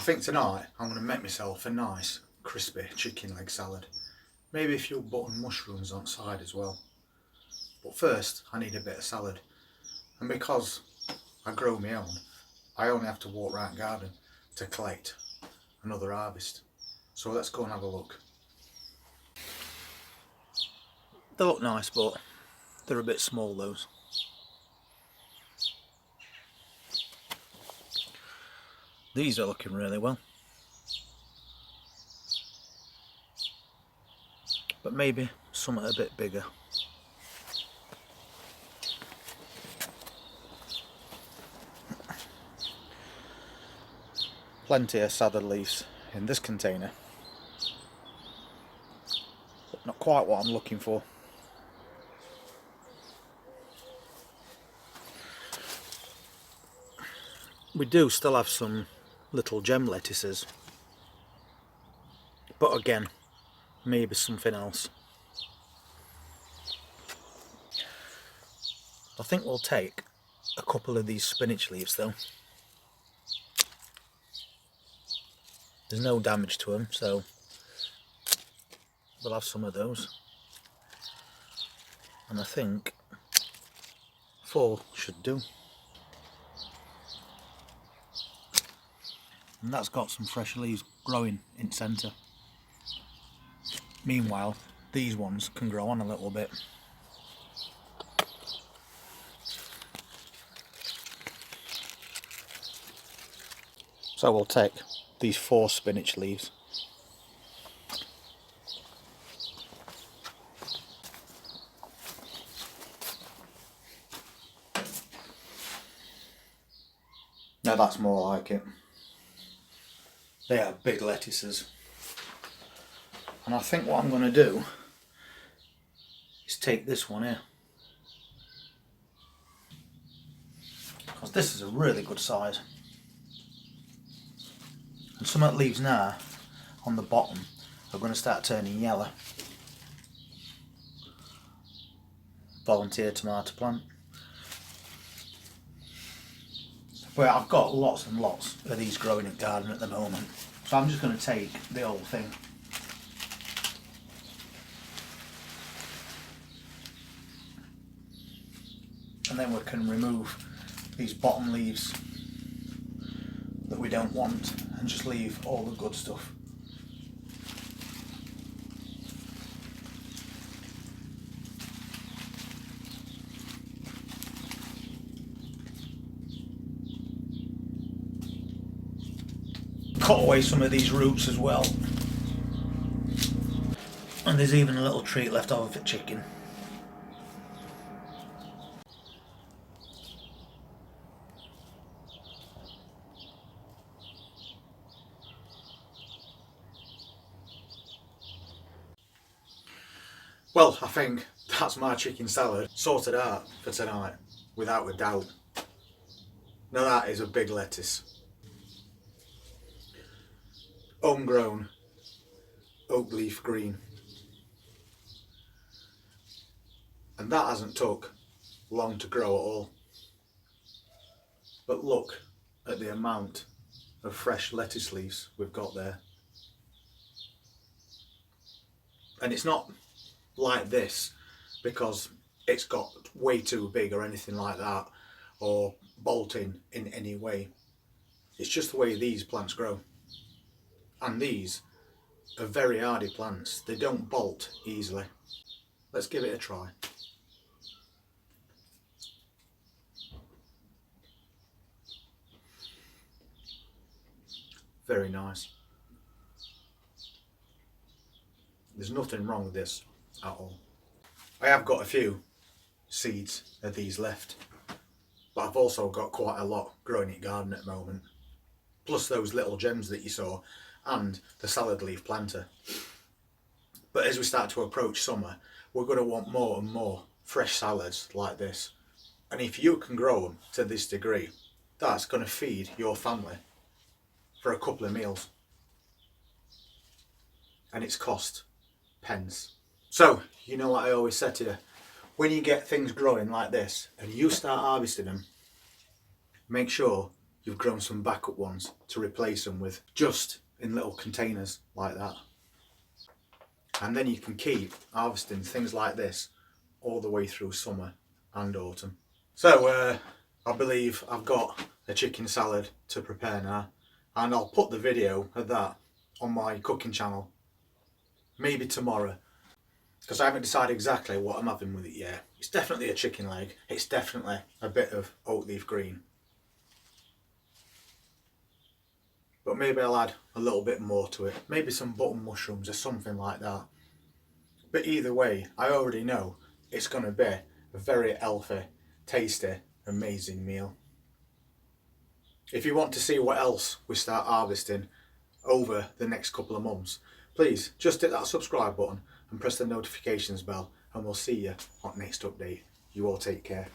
think tonight I'm going to make myself a nice crispy chicken leg salad. Maybe a few button mushrooms on side as well. But first I need a bit of salad. And because I grow my own, I only have to walk around the garden to collect another harvest. So let's go and have a look. They look nice, but they're a bit small, those. These are looking really well. But maybe something a bit bigger. Plenty of salad leaves in this container. But not quite what I'm looking for. We do still have some little gem lettuces, but again, maybe something else. I think we'll take a couple of these spinach leaves though. There's no damage to them, so we'll have some of those. And I think 4 should do. And that's got some fresh leaves growing in centre. Meanwhile, these ones can grow on a little bit. So we'll take these 4 spinach leaves. Now that's more like it. They are big lettuces. And I think what I'm going to do is take this one here. Because this is a really good size. And some of the leaves now on the bottom are going to start turning yellow. Volunteer tomato plant. But I've got lots and lots of these growing in the garden at the moment. So I'm just going to take the whole thing. And then we can remove these bottom leaves that we don't want and just leave all the good stuff. Cut away some of these roots as well. And there's even a little treat left over for chicken. Well, I think that's my chicken salad sorted out for tonight, without a doubt. Now that is a big lettuce. Homegrown oak leaf green. And that hasn't took long to grow at all. But look at the amount of fresh lettuce leaves we've got there. And it's not like this because it's got way too big or anything like that, or bolting in any way. It's just the way these plants grow. And these are very hardy plants. They don't bolt easily. Let's give it a try. Very nice. There's nothing wrong with this at all. I have got a few seeds of these left, but I've also got quite a lot growing in the garden at the moment. Plus those little gems that you saw and the salad leaf planter. But as we start to approach summer, we're going to want more and more fresh salads like this. And if you can grow them to this degree, that's going to feed your family for a couple of meals. And it's cost pence. So, you know what I always say to you, when you get things growing like this and you start harvesting them, make sure you've grown some backup ones to replace them with, just in little containers like that. And then you can keep harvesting things like this all the way through summer and autumn. So I believe I've got a chicken salad to prepare now, and I'll put the video of that on my cooking channel maybe tomorrow, because I haven't decided exactly what I'm having with it yet. It's definitely a chicken leg, it's definitely a bit of oat leaf green, but maybe I'll add a little bit more to it, maybe some button mushrooms or something like that. But either way, I already know it's going to be a very healthy, tasty, amazing meal. If you want to see what else we start harvesting over the next couple of months, please just hit that subscribe button and press the notifications bell, and we'll see you on next update. You all take care.